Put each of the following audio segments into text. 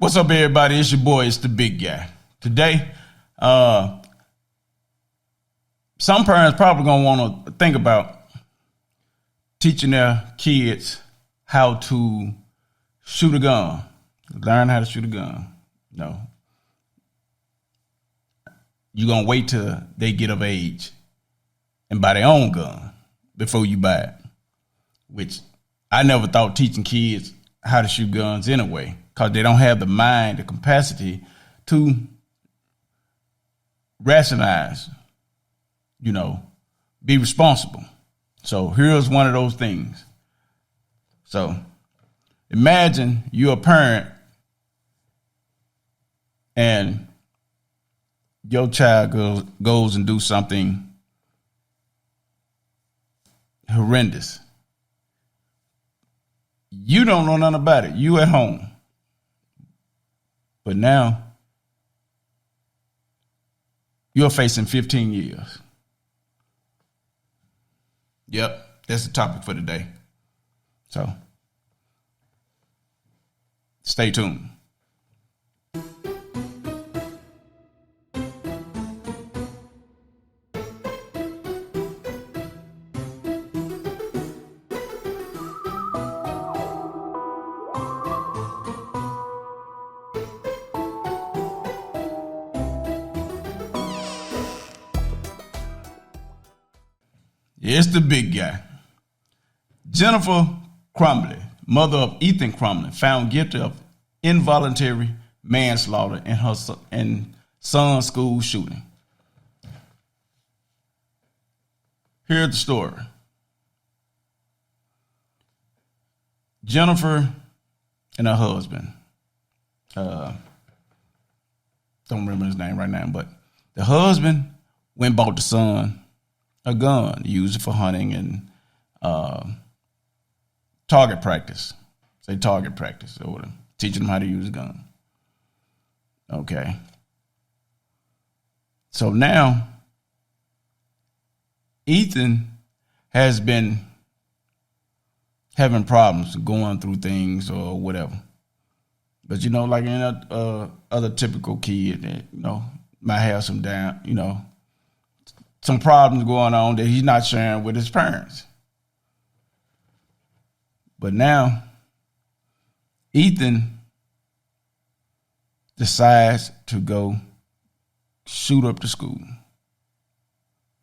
What's up, everybody? It's your boy, it's the big guy. Today, some parents probably gonna want to think about teaching their kids how to shoot a gun, learn how to shoot a gun. No, you're gonna wait till they get of age and buy their own gun before you buy it. Which I never thought teaching kids how to shoot guns anyway, because they don't have the mind, the capacity to rationalize, be responsible. So here's one of those things. So imagine you're a parent and your child goes and do something horrendous. You don't know nothing about it. You at home. But now you're facing 15 years. Yep, that's the topic for today. So stay tuned. It's the big guy. Jennifer Crumbley, mother of Ethan Crumbley, found guilty of involuntary manslaughter in her son's school shooting. Here's the story. Jennifer and her husband, don't remember his name right now, but the husband went and bought the son a gun, use it for hunting and target practice. Say target practice, or teaching them how to use a gun. Okay. So now Ethan has been having problems going through things or whatever. But like any other typical kid, might have some some problems going on that he's not sharing with his parents. But now, Ethan decides to go shoot up the school.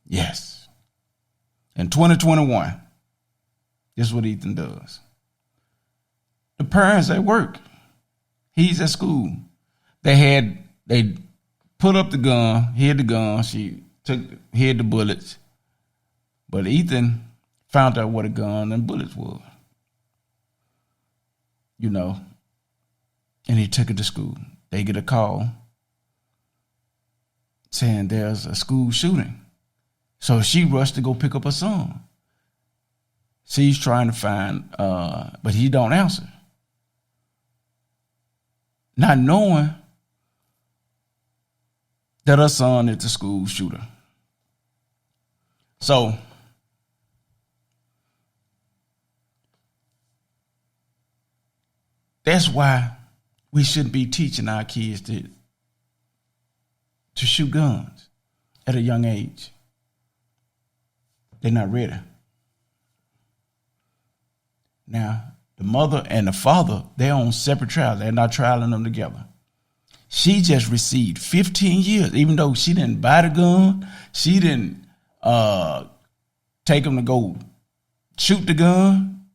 Yes. In 2021, this is what Ethan does. The parents at work. He's at school. They put up the gun, hid the gun, she hid the bullets, but Ethan found out what a gun and bullets were, and he took it to school. They get a call saying there's a school shooting. So she rushed to go pick up her son. She's trying to find, but he don't answer. Not knowing that her son is the school shooter. So that's why we shouldn't be teaching our kids to shoot guns at a young age. They're not ready. Now, the mother and the father, they're on separate trials. They're not trialing them together. She just received 15 years, even though she didn't buy the gun. She didn't take him to go shoot the gun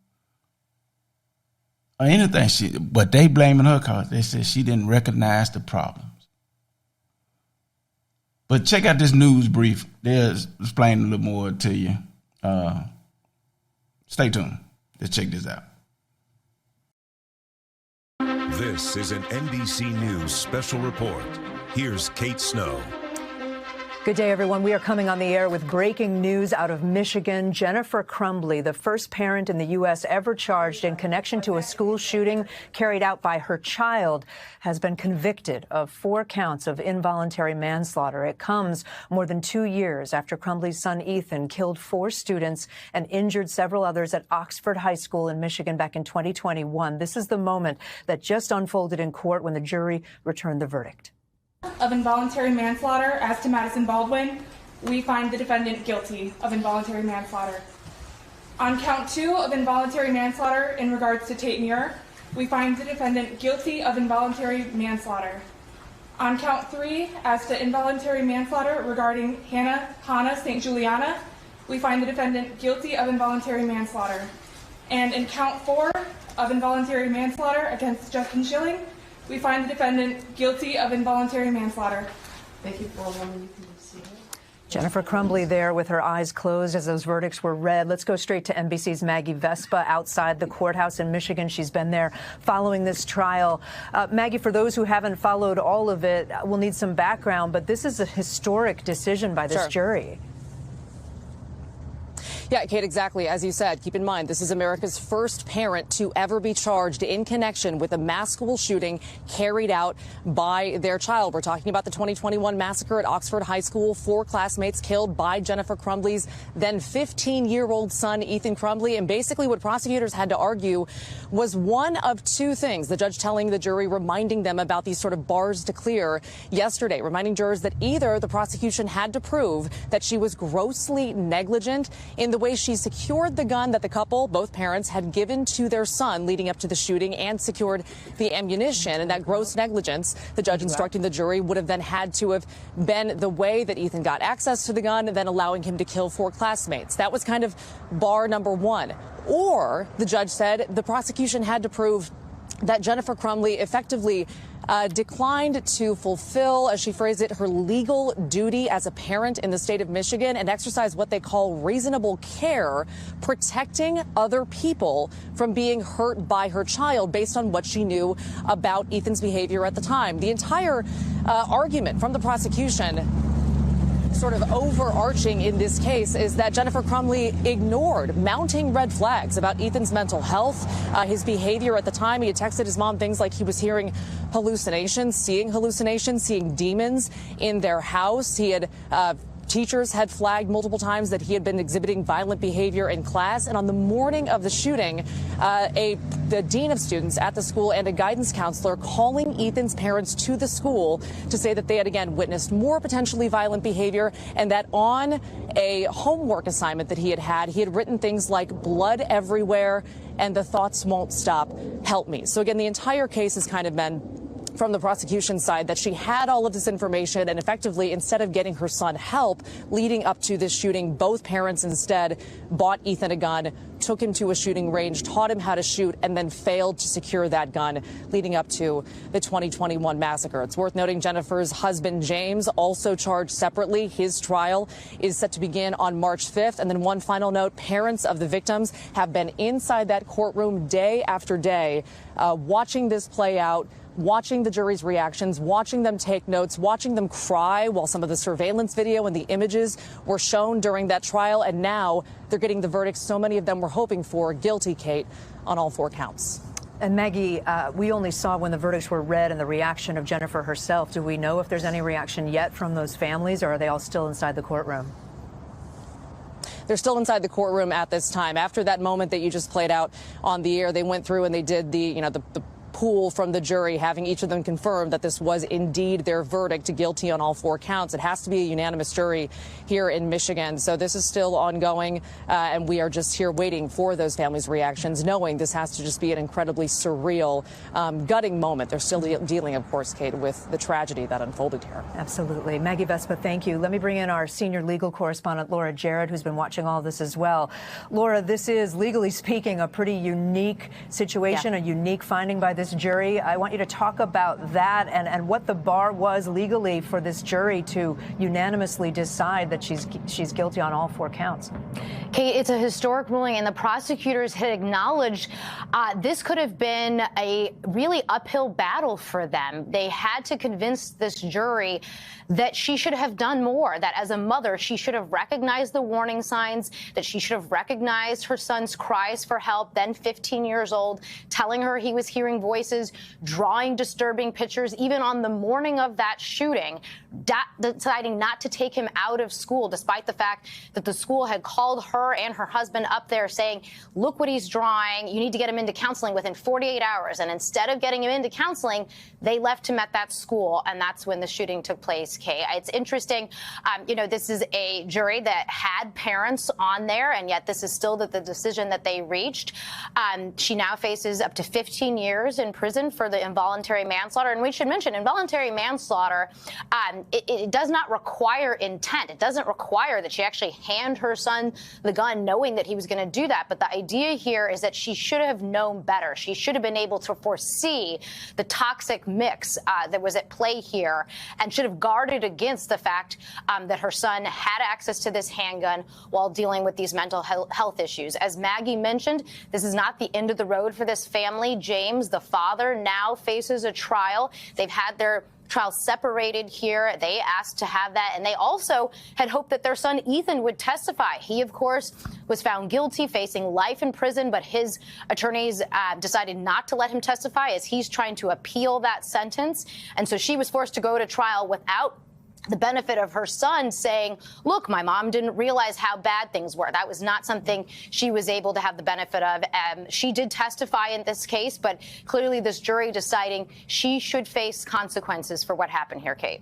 or anything. But they blaming her because they said she didn't recognize the problems. But check out this news brief. They'll explain a little more to you. Stay tuned. Let's check this out. This is an NBC News special report. Here's Kate Snow. Good day, everyone. We are coming on the air with breaking news out of Michigan. Jennifer Crumbley, the first parent in the U.S. ever charged in connection to a school shooting carried out by her child, has been convicted of 4 counts of involuntary manslaughter. It comes more than 2 years after Crumbley's son Ethan killed 4 students and injured several others at Oxford High School in Michigan back in 2021. This is the moment that just unfolded in court when the jury returned the verdict. Of involuntary manslaughter as to Madison Baldwin, we find the defendant guilty of involuntary manslaughter. On count 2 of involuntary manslaughter in regards to Tate Muir, we find the defendant guilty of involuntary manslaughter. On count 3 as to involuntary manslaughter regarding Hannah St. Juliana, we find the defendant guilty of involuntary manslaughter. And in count 4 of involuntary manslaughter against Justin Schilling, we find the defendant guilty of involuntary manslaughter. Thank you, Alderwoman. You can see it. Jennifer Crumbley there with her eyes closed as those verdicts were read. Let's go straight to NBC's Maggie Vespa outside the courthouse in Michigan. She's been there following this trial. Maggie, for those who haven't followed all of it, we'll need some background, but this is a historic decision by this jury. Yeah, Kate, exactly. As you said, keep in mind, this is America's first parent to ever be charged in connection with a mass school shooting carried out by their child. We're talking about the 2021 massacre at Oxford High School. 4 classmates killed by Jennifer Crumbley's then 15-year-old son, Ethan Crumbley. And basically what prosecutors had to argue was one of 2 things. The judge telling the jury, reminding them about these sort of bars to clear yesterday, reminding jurors that either the prosecution had to prove that she was grossly negligent in the way she secured the gun that the couple, both parents, had given to their son leading up to the shooting and secured the ammunition. And that gross negligence, the judge instructing the jury, would have then had to have been the way that Ethan got access to the gun and then allowing him to kill 4 classmates. That was kind of bar number 1. Or, the judge said, the prosecution had to prove that Jennifer Crumbley effectively declined to fulfill, as she phrased it, her legal duty as a parent in the state of Michigan and exercise what they call reasonable care, protecting other people from being hurt by her child based on what she knew about Ethan's behavior at the time. The entire argument from the prosecution, sort of overarching in this case, is that Jennifer Crumbley ignored mounting red flags about Ethan's mental health, his behavior at the time. He had texted his mom things like he was hearing hallucinations, seeing demons in their house. He had teachers had flagged multiple times that he had been exhibiting violent behavior in class. And on the morning of the shooting, the dean of students at the school and a guidance counselor calling Ethan's parents to the school to say that they had again witnessed more potentially violent behavior, and that on a homework assignment that he had written things like blood everywhere and the thoughts won't stop, help me. So again, the entire case has kind of been from the prosecution side that she had all of this information, and effectively, instead of getting her son help leading up to this shooting, both parents instead bought Ethan a gun, took him to a shooting range, taught him how to shoot, and then failed to secure that gun leading up to the 2021 massacre. It's worth noting Jennifer's husband, James, also charged separately. His trial is set to begin on March 5th. And then one final note, parents of the victims have been inside that courtroom day after day, watching this play out, watching the jury's reactions, watching them take notes, watching them cry while some of the surveillance video and the images were shown during that trial. And now they're getting the verdict so many of them were hoping for, guilty, Kate, on all 4 counts. And Maggie, we only saw when the verdicts were read and the reaction of Jennifer herself. Do we know if there's any reaction yet from those families, or are they all still inside the courtroom? They're still inside the courtroom at this time. After that moment that you just played out on the air, they went through and they did the pool from the jury, having each of them confirm that this was indeed their verdict, guilty on all 4 counts. It has to be a unanimous jury here in Michigan. So this is still ongoing, and we are just here waiting for those families' reactions, knowing this has to just be an incredibly surreal, gutting moment. They're still dealing, of course, Kate, with the tragedy that unfolded here. Absolutely. Maggie Vespa, thank you. Let me bring in our senior legal correspondent, Laura Jarrett, who's been watching all this as well. Laura, this is, legally speaking, a pretty unique situation, a unique finding by this this jury. I want you to talk about that and what the bar was legally for this jury to unanimously decide that she's guilty on all 4 counts. Kate, it's a historic ruling, and the prosecutors had acknowledged this could have been a really uphill battle for them. They had to convince this jury that she should have done more, that as a mother, she should have recognized the warning signs, that she should have recognized her son's cries for help, then 15 years old, telling her he was hearing voices, drawing disturbing pictures, even on the morning of that shooting, deciding not to take him out of school, despite the fact that the school had called her and her husband up there saying, look what he's drawing, you need to get him into counseling within 48 hours. And instead of getting him into counseling, they left him at that school, and that's when the shooting took place, Kay. It's interesting, this is a jury that had parents on there, and yet this is still the decision that they reached. She now faces up to 15 years in prison for the involuntary manslaughter. And we should mention, involuntary manslaughter, it does not require intent. It doesn't require that she actually hand her son the gun knowing that he was going to do that. But the idea here is that she should have known better. She should have been able to foresee the toxic mix that was at play here, and should have guarded against the fact that her son had access to this handgun while dealing with these mental health issues. As Maggie mentioned, this is not the end of the road for this family. James, the father, now faces a trial. They've had their trial separated here. They asked to have that, and they also had hoped that their son Ethan would testify. He, of course, was found guilty, facing life in prison, but his attorneys decided not to let him testify as he's trying to appeal that sentence. And so she was forced to go to trial without the benefit of her son saying, look, my mom didn't realize how bad things were. That was not something she was able to have the benefit of. She did testify in this case, but clearly this jury deciding she should face consequences for what happened here, Kate.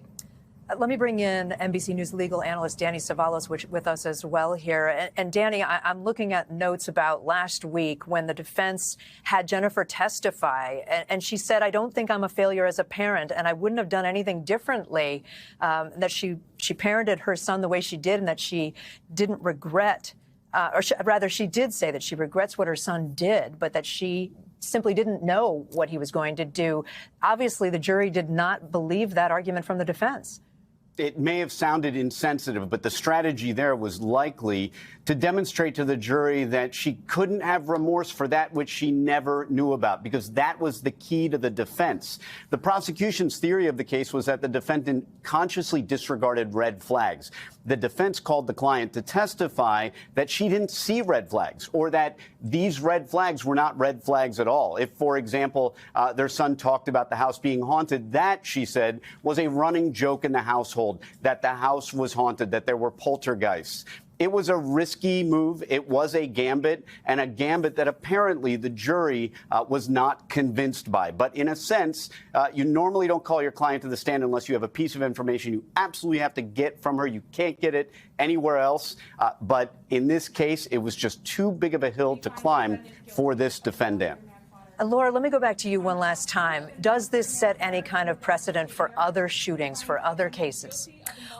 Let me bring in NBC News legal analyst Danny Savalas with us as well here. And Danny, I'm looking at notes about last week when the defense had Jennifer testify, and she said, I don't think I'm a failure as a parent, and I wouldn't have done anything differently, that she parented her son the way she did, and that she didn't regret, rather she did say that she regrets what her son did, but that she simply didn't know what he was going to do. Obviously, the jury did not believe that argument from the defense. It may have sounded insensitive, but the strategy there was likely to demonstrate to the jury that she couldn't have remorse for that which she never knew about, because that was the key to the defense. The prosecution's theory of the case was that the defendant consciously disregarded red flags. The defense called the client to testify that she didn't see red flags, or that these red flags were not red flags at all. If, for example, their son talked about the house being haunted, that, she said, was a running joke in the household, that the house was haunted, that there were poltergeists. It was a risky move. It was a gambit, and a gambit that apparently the jury was not convinced by. But in a sense, you normally don't call your client to the stand unless you have a piece of information you absolutely have to get from her. You can't get it anywhere else. But in this case, it was just too big of a hill to climb for this defendant. Laura, let me go back to you one last time. Does this set any kind of precedent for other shootings, for other cases?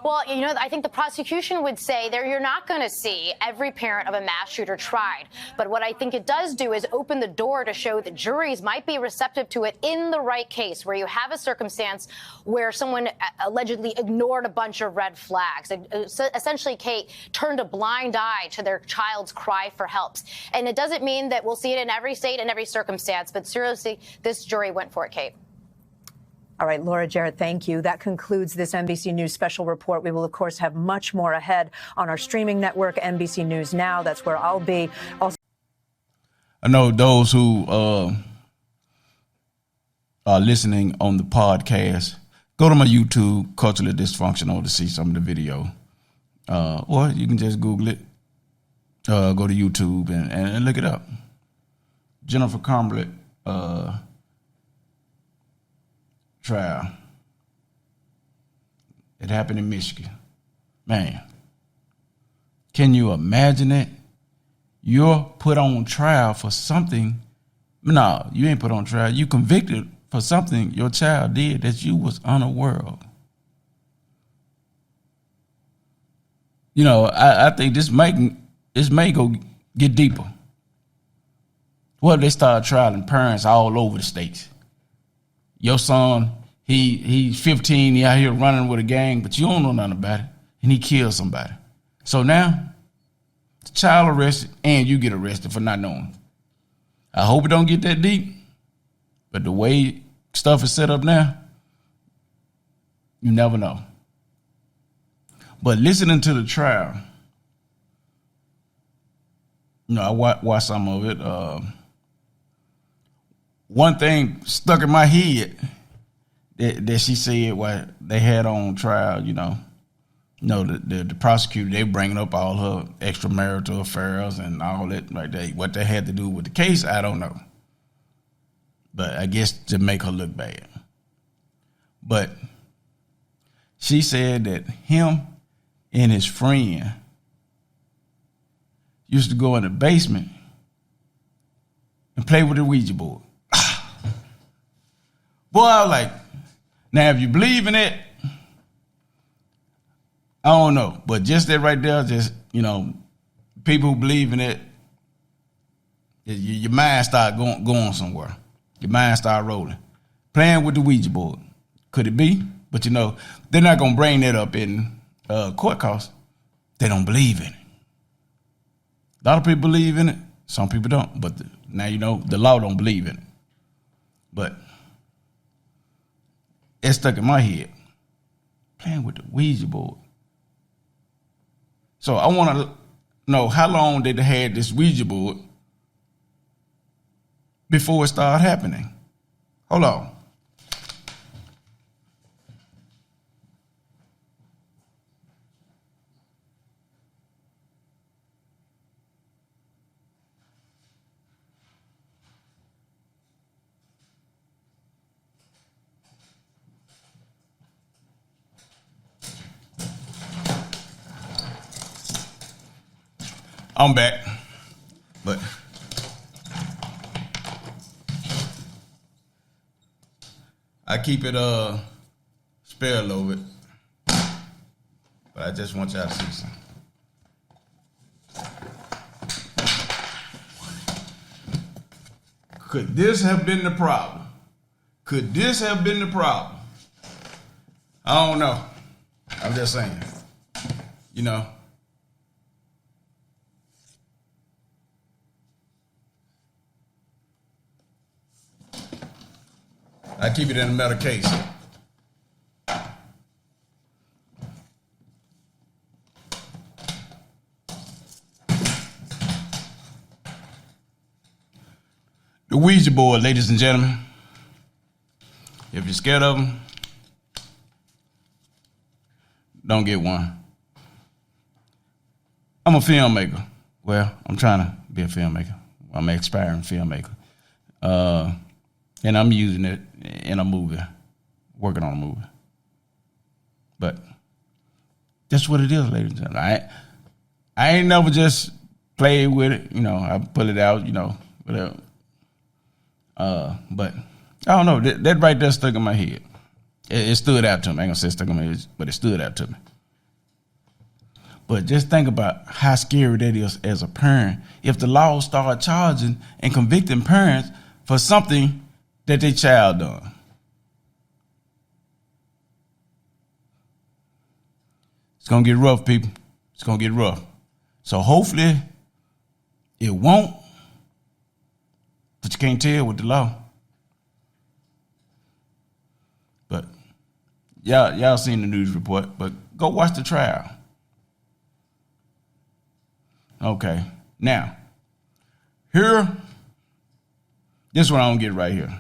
Well, I think the prosecution would say there you're not going to see every parent of a mass shooter tried. But what I think it does do is open the door to show that juries might be receptive to it in the right case, where you have a circumstance where someone allegedly ignored a bunch of red flags, essentially, Kate, turned a blind eye to their child's cry for help. And it doesn't mean that we'll see it in every state and every circumstance, but seriously, this jury went for it, Kate. All right, Laura Jarrett, thank you. That concludes this NBC News special report. We will, of course, have much more ahead on our streaming network, NBC News Now. That's where I'll be. Also, I know those who are listening on the podcast, go to my YouTube, Culturally Dysfunctional, to see some of the video. Or you can just Google it. Go to YouTube and look it up. Jennifer Crumbley trial. It happened in Michigan. Man, can you imagine it? You're put on trial for something. No, you ain't put on trial. You convicted for something your child did that you was unaware of. I think this may go get deeper. Well, they start trialing parents all over the states. your son, he's 15, he out here running with a gang, but you don't know nothing about it, and he killed somebody. So now, the child arrested, and you get arrested for not knowing. I hope it don't get that deep, but the way stuff is set up now, you never know. But listening to the trial, you know, I watched some of it. One thing stuck in my head that she said while they had on trial, you know, the prosecutor, they bringing up all her extramarital affairs and all that like that. What they had to do with the case, I don't know. But I guess to make her look bad. But she said that him and his friend used to go in the basement and play with the Ouija board. Boy, I was like, now if you believe in it, I don't know. But just that right there, just, you know, people who believe in it, your mind start going somewhere. Your mind start rolling. Playing with the Ouija board. Could it be? But, you know, they're not going to bring that up in court cause. They don't believe in it. A lot of people believe in it. Some people don't. But now, you know, the law don't believe in it. But it stuck in my head. Playing with the Ouija board. So I want to know how long they had this Ouija board before it started happening. Hold on. I'm back, but I keep it spare a little bit, but I just want y'all to see something. Could this have been the problem? Could this have been the problem? I don't know. I'm just saying, you know. I keep it in a metal case. The Ouija board, ladies and gentlemen. If you're scared of them, don't get one. I'm a filmmaker. Well, I'm trying to be a filmmaker. I'm an aspiring filmmaker. And I'm using it in a movie, working on a movie. But that's what it is, ladies and gentlemen. I ain't never just played with it, you know. I pull it out, you know, whatever. But I don't know. That right there stuck in my head. It stood out to me. I ain't gonna say stuck in my head, but it stood out to me. But just think about how scary that is as a parent if the law start charging and convicting parents for something that their child done. It's gonna get rough, people. It's gonna get rough. So hopefully it won't, but you can't tell with the law. But y'all seen the news report, but go watch the trial. Okay, now, here, this one I don't get right here.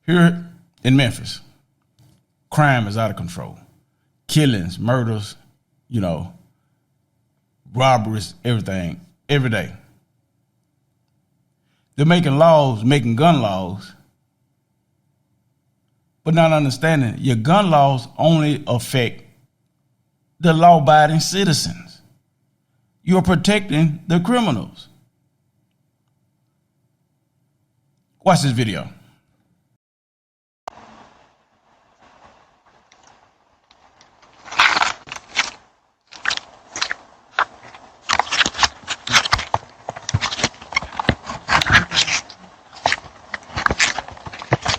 Here in Memphis, crime is out of control. Killings, murders, you know, robberies, everything, every day. They're making laws, making gun laws, but not understanding your gun laws only affect the law-abiding citizens. You're protecting the criminals. Watch this video.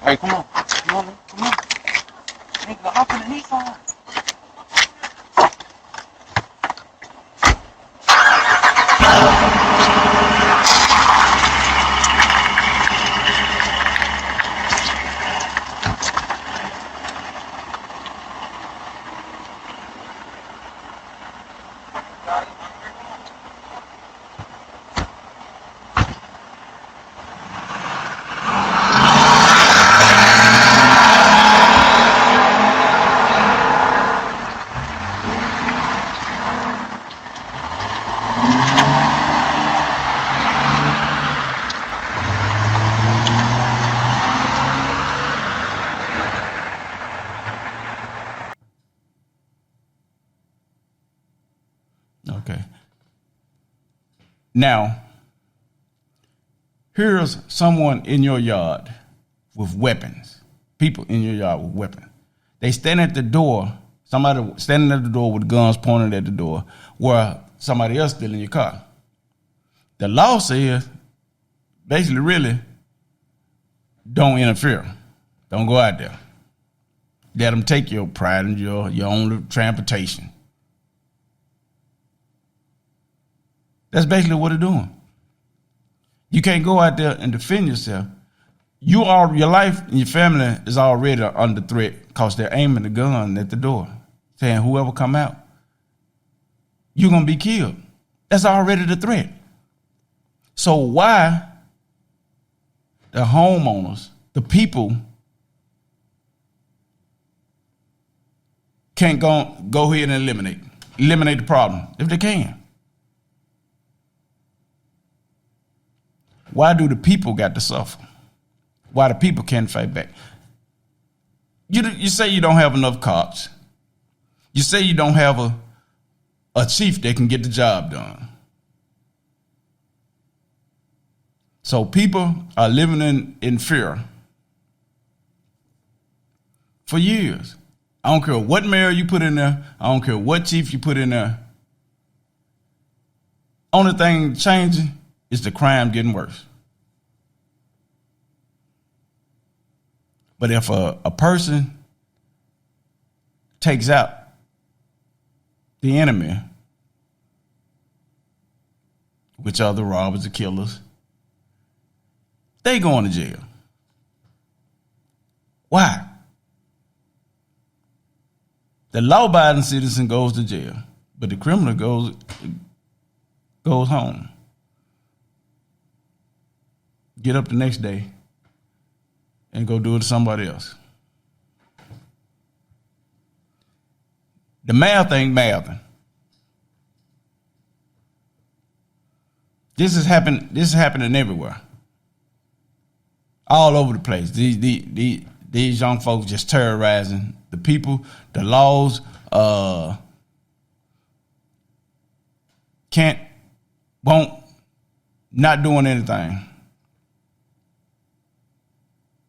Hey, come on. Come on, man. Come on. Nigga, hop in the Nissan. Okay. Now, here's someone in your yard with weapons. People in your yard with weapons. They stand at the door. Somebody standing at the door with guns pointed at the door, where somebody else still in your car. The law says, basically, really, don't interfere. Don't go out there. Let them take your pride and your own transportation. That's basically what they're doing. You can't go out there and defend yourself. Your life and your family is already under threat because they're aiming the gun at the door, saying whoever come out, you're going to be killed. That's already the threat. So why the homeowners, the people, can't go ahead and eliminate the problem if they can? Why do the people got to suffer? Why the people can't fight back? You say you don't have enough cops. You say you don't have a chief that can get the job done. So people are living in fear for years. I don't care what mayor you put in there. I don't care what chief you put in there. Only thing changing is the crime getting worse. But if a person takes out the enemy, which are the robbers, the killers, they going to jail. Why? The law-abiding citizen goes to jail, but the criminal goes home. Get up the next day and go do it to somebody else. The math ain't mathing. This is happening everywhere. All over the place. These young folks just terrorizing the people. The laws won't, not doing anything.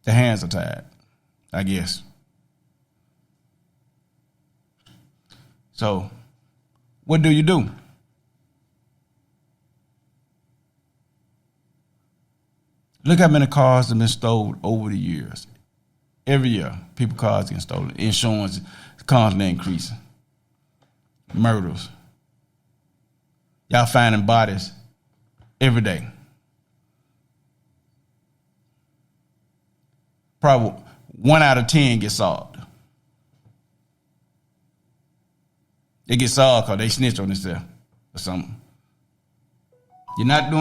The hands are tied, I guess. So, what do you do? Look how many cars have been stolen over the years. Every year, people's cars get stolen. Insurance is constantly increasing. Murders. Y'all finding bodies every day. Probably 1 out of 10 get solved. They get solved because they snitch on themselves or something. You're not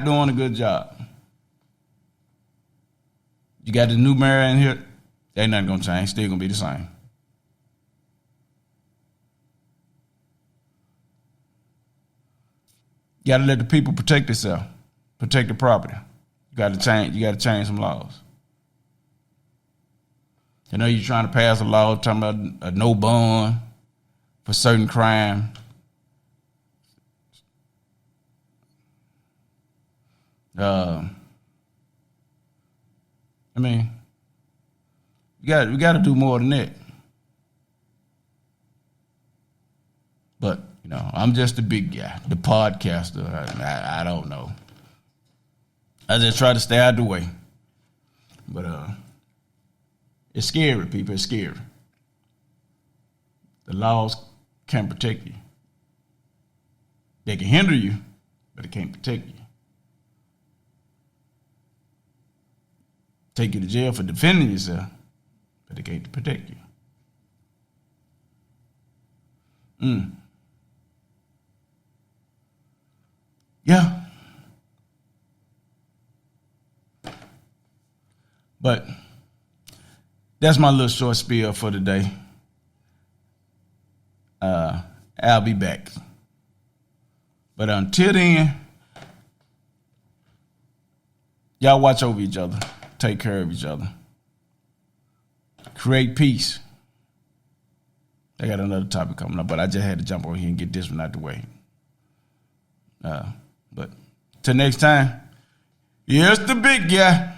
doing a good job. You got the new mayor in here, ain't nothing gonna change. Still gonna be the same. You gotta let the people protect themselves, protect the property. You gotta change some laws. I know you're trying to pass a law talking about a no bond for certain crime. I mean, we got to do more than that. But, you know, I'm just the big guy, the podcaster. I don't know. I just try to stay out of the way. But It's scary, people. It's scary. The laws can't protect you. They can hinder you, but they can't protect you. Take you to jail for defending yourself, but they can't protect you. Yeah. But that's my little short spiel for today. I'll be back. But until then, y'all watch over each other. Take care of each other. Create peace. I got another topic coming up, but I just had to jump over here and get this one out the way. But till next time, here's the big guy.